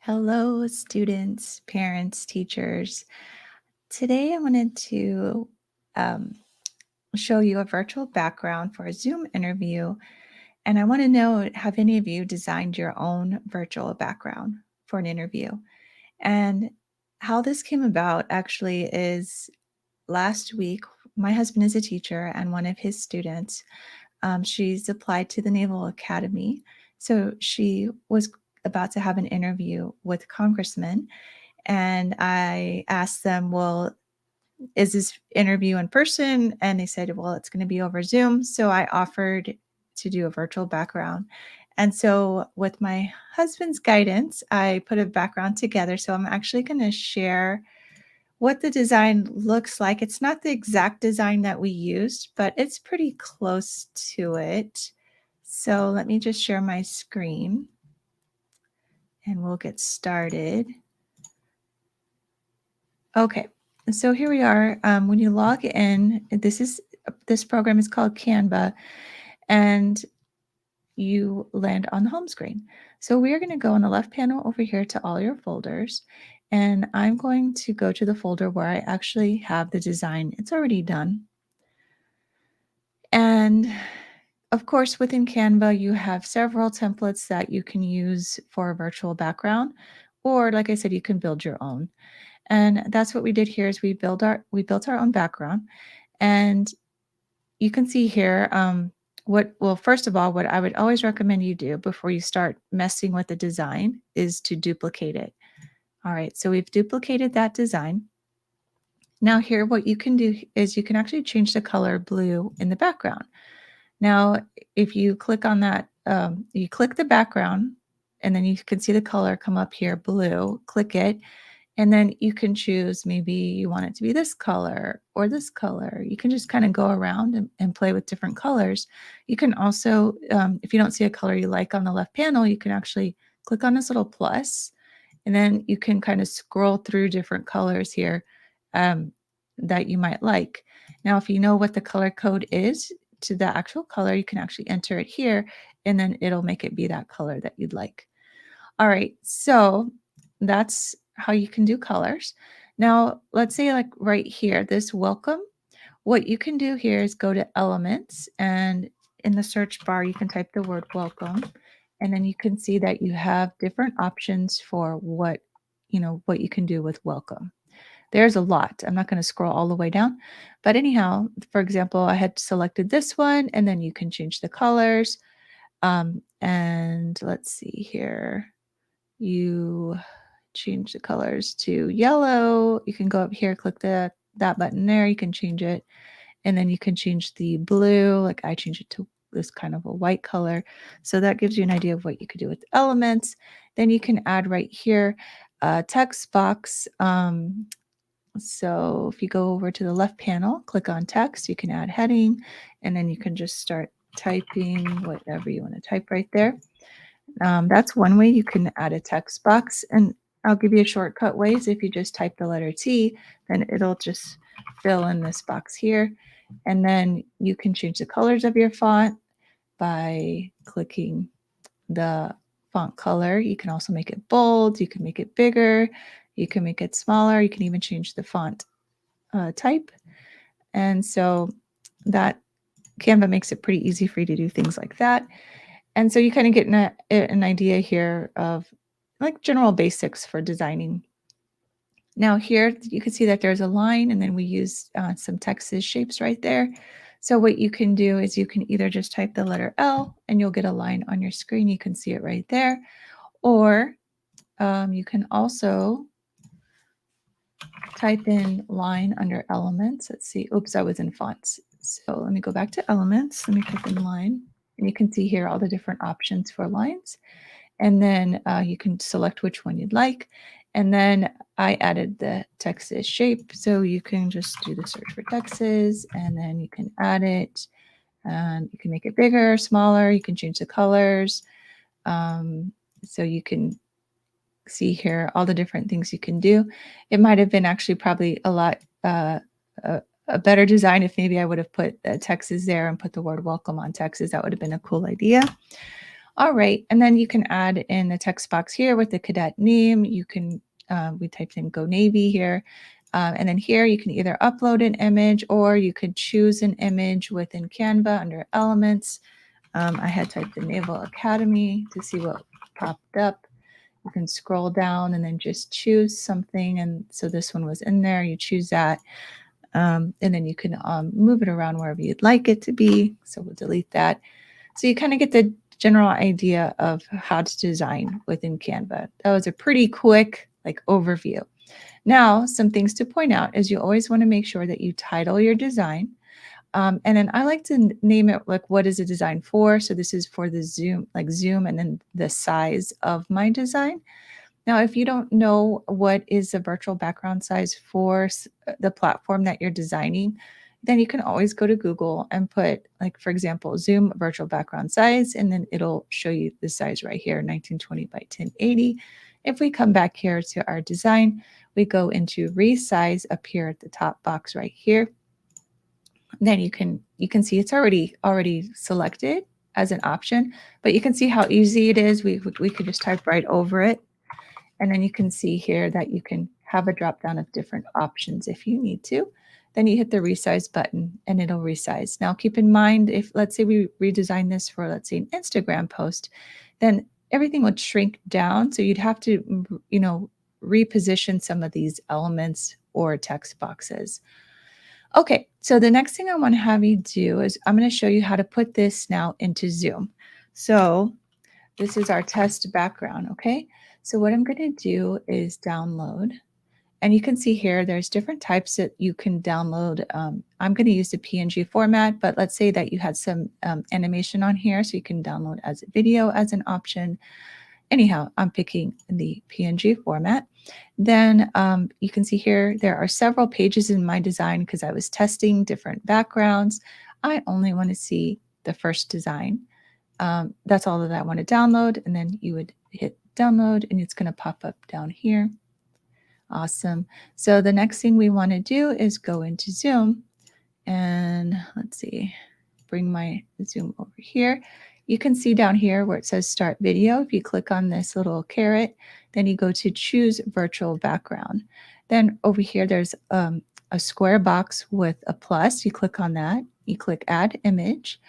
Hello, students, parents, teachers. Today I wanted to um, show you a virtual background for a Zoom interview. And I want to know, have any of you designed your own virtual background for an interview? And how this came about actually is last week, my husband is a teacher, and one of his students, she's applied to the Naval Academy. So she was about to have an interview with congressmen. And I asked them, well, is this interview in person? And they said, well, it's going to be over Zoom. So I offered to do a virtual background. And so, with my husband's guidance, I put a background together. So, I'm actually going to share what the design looks like. It's not the exact design that we used, but it's pretty close to it. So, let me just share my screen and we'll get started. Okay, so here we are. When you log in, this program is called Canva, and you land on the home screen. So we are going to go on the left panel over here to all your folders, and I'm going to go to the folder where I actually have the design. It's already done. And of course, within Canva, you have several templates that you can use for a virtual background, or like I said, you can build your own. And that's what we did here is we built our own background. And you can see here first of all, what I would always recommend you do before you start messing with the design is to duplicate it. All right, so we've duplicated that design. Now here, what you can do is you can actually change the color blue in the background. Now, if you click on that, you click the background, and then you can see the color come up here, blue. Click it, and then you can choose, maybe you want it to be this color or this color. You can just kind of go around and play with different colors. You can also, if you don't see a color you like on the left panel, you can actually click on this little plus, and then you can kind of scroll through different colors here um, that you might like. Now, if you know what the color code is to the actual color, you can actually enter it here, and then it'll make it be that color that you'd like. All right, so that's how you can do colors. Now, let's say like right here, this welcome, what you can do here is go to elements, and in the search bar, you can type the word welcome, and then you can see that you have different options for what you can do with welcome. There's a lot. I'm not going to scroll all the way down. But anyhow, for example, I had selected this one, and then you can change the colors. And let's see here. You change the colors to yellow. You can go up here, click that button there. You can change it. And then you can change the blue. Like I changed it to this kind of a white color. So that gives you an idea of what you could do with elements. Then you can add right here a text box. So if you go over to the left panel, click on text, you can add heading, and then you can just start typing whatever you want to type right there. That's one way you can add a text box. And I'll give you a shortcut ways. If you just type the letter T, then it'll just fill in this box here. And then you can change the colors of your font by clicking the font color. You can also make it bold. You can make it bigger. You can make it smaller. You can even change the font type. And so that Canva makes it pretty easy for you to do things like that. And so you kind of get an idea here of like general basics for designing. Now here you can see that there's a line, and then we use some Texas shapes right there. So what you can do is you can either just type the letter L and you'll get a line on your screen. You can see it right there. Or you can also type in line under elements. Let's see. Oops, I was in fonts. So let me go back to elements. Let me type in line. And you can see here all the different options for lines. And then you can select which one you'd like. And then I added the Texas shape. So you can just do the search for Texas, and then you can add it. And you can make it bigger, smaller. You can change the colors. So you can see here all the different things you can do. It might have been actually probably a lot a better design if maybe I would have put Texas there and put the word welcome on Texas. That would have been a cool idea. All right, and then you can add in the text box here with the cadet name. You can, we typed in Go Navy here. And then here you can either upload an image or you could choose an image within Canva under Elements. I had typed in Naval Academy to see what popped up. You can scroll down and then just choose something. And so this one was in there. You choose that. And then you can move it around wherever you'd like it to be. So we'll delete that. So you kind of get the general idea of how to design within Canva. That was a pretty quick like overview. Now, some things to point out is you always want to make sure that you title your design. And then I like to name it like, what is a design for? So this is for the Zoom, like Zoom, and then the size of my design. Now, if you don't know what is the virtual background size for the platform that you're designing, then you can always go to Google and put, like, for example, Zoom virtual background size, and then it'll show you the size right here, 1920 by 1080. If we come back here to our design, we go into resize up here at the top box right here. Then you can see it's already selected as an option, but you can see how easy it is. We could just type right over it. And then you can see here that you can have a drop down of different options if you need to. Then you hit the resize button and it'll resize. Now keep in mind, if let's say we redesign this for, let's say, an Instagram post, then everything would shrink down. So you'd have to, reposition some of these elements or text boxes. Okay, so the next thing I want to have you do is I'm going to show you how to put this now into Zoom. So this is our test background, okay? So what I'm going to do is download. And you can see here, there's different types that you can download. I'm going to use the PNG format, but let's say that you had some animation on here, so you can download as a video as an option. Anyhow, I'm picking the PNG format. Then you can see here, there are several pages in my design because I was testing different backgrounds. I only want to see the first design. That's all that I want to download. And then you would hit download and it's going to pop up down here. Awesome. So the next thing we want to do is go into Zoom and let's see, bring my Zoom over here. You can see down here where it says start video. If you click on this little caret, then you go to choose virtual background. Then over here, there's a square box with a plus. You click on that, you click add image,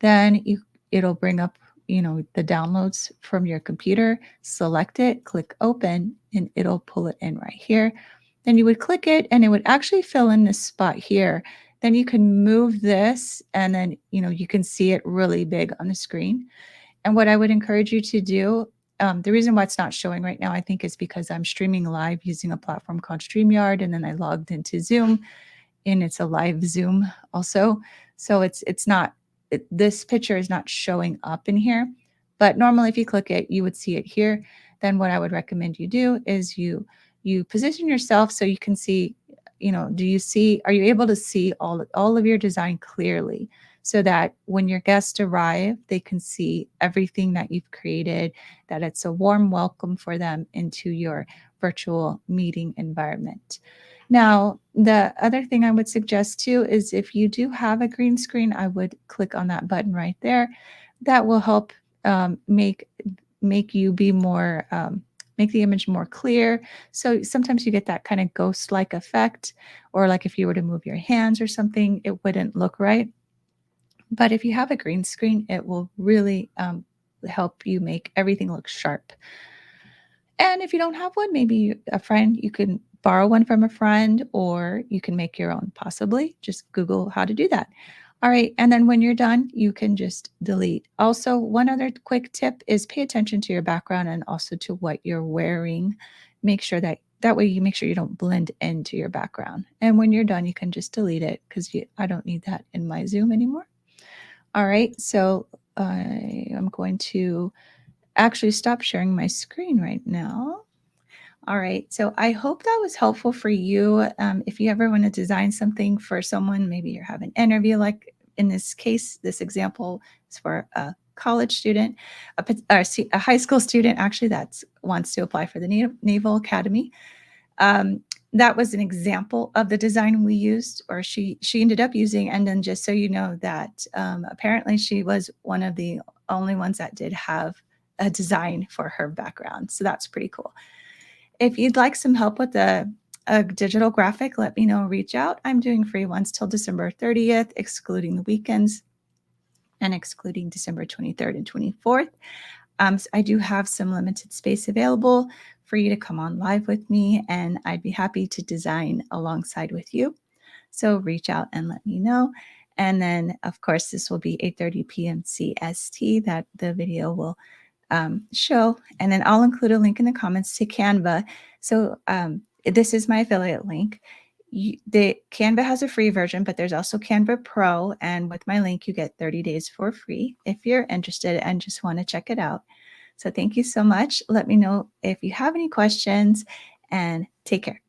then it'll bring up, the downloads from your computer, select it, click open, and it'll pull it in right here. Then you would click it and it would actually fill in this spot here. Then you can move this and then, you can see it really big on the screen. And what I would encourage you to do, the reason why it's not showing right now, I think is because I'm streaming live using a platform called StreamYard, and then I logged into Zoom and it's a live Zoom also. So it's not, this picture is not showing up in here, but normally if you click it, you would see it here. Then what I would recommend you do is you position yourself so you can see, are you able to see all of your design clearly so that when your guests arrive, they can see everything that you've created, that it's a warm welcome for them into your virtual meeting environment. Now, the other thing I would suggest too is if you do have a green screen, I would click on that button right there. That will help make you be more, make the image more clear. So sometimes you get that kind of ghost-like effect, or like if you were to move your hands or something, it wouldn't look right. But if you have a green screen, it will really help you make everything look sharp. And if you don't have one, maybe a friend, you can borrow one from a friend, or you can make your own, possibly. Just Google how to do that. All right. And then when you're done, you can just delete. Also, one other quick tip is pay attention to your background and also to what you're wearing. Make sure that way you make sure you don't blend into your background. And when you're done, you can just delete it because I don't need that in my Zoom anymore. All right. So I'm going to actually stop sharing my screen right now. All right. So I hope that was helpful for you. If you ever want to design something for someone, maybe you're having an interview, like in this case, this example is for a college student, a high school student, actually, that wants to apply for the Naval Academy. That was an example of the design we used, or she ended up using. And then just so you know that apparently she was one of the only ones that did have a design for her background. So that's pretty cool. If you'd like some help with a digital graphic, let me know, reach out. I'm doing free ones till December 30th, excluding the weekends and excluding December 23rd and 24th. So I do have some limited space available for you to come on live with me, and I'd be happy to design alongside with you. So reach out and let me know. And then, of course, this will be 8:30 p.m. CST that the video will show. And then I'll include a link in the comments to Canva. So this is my affiliate link. The Canva has a free version, but there's also Canva Pro. And with my link, you get 30 days for free if you're interested and just want to check it out. So thank you so much. Let me know if you have any questions, and take care.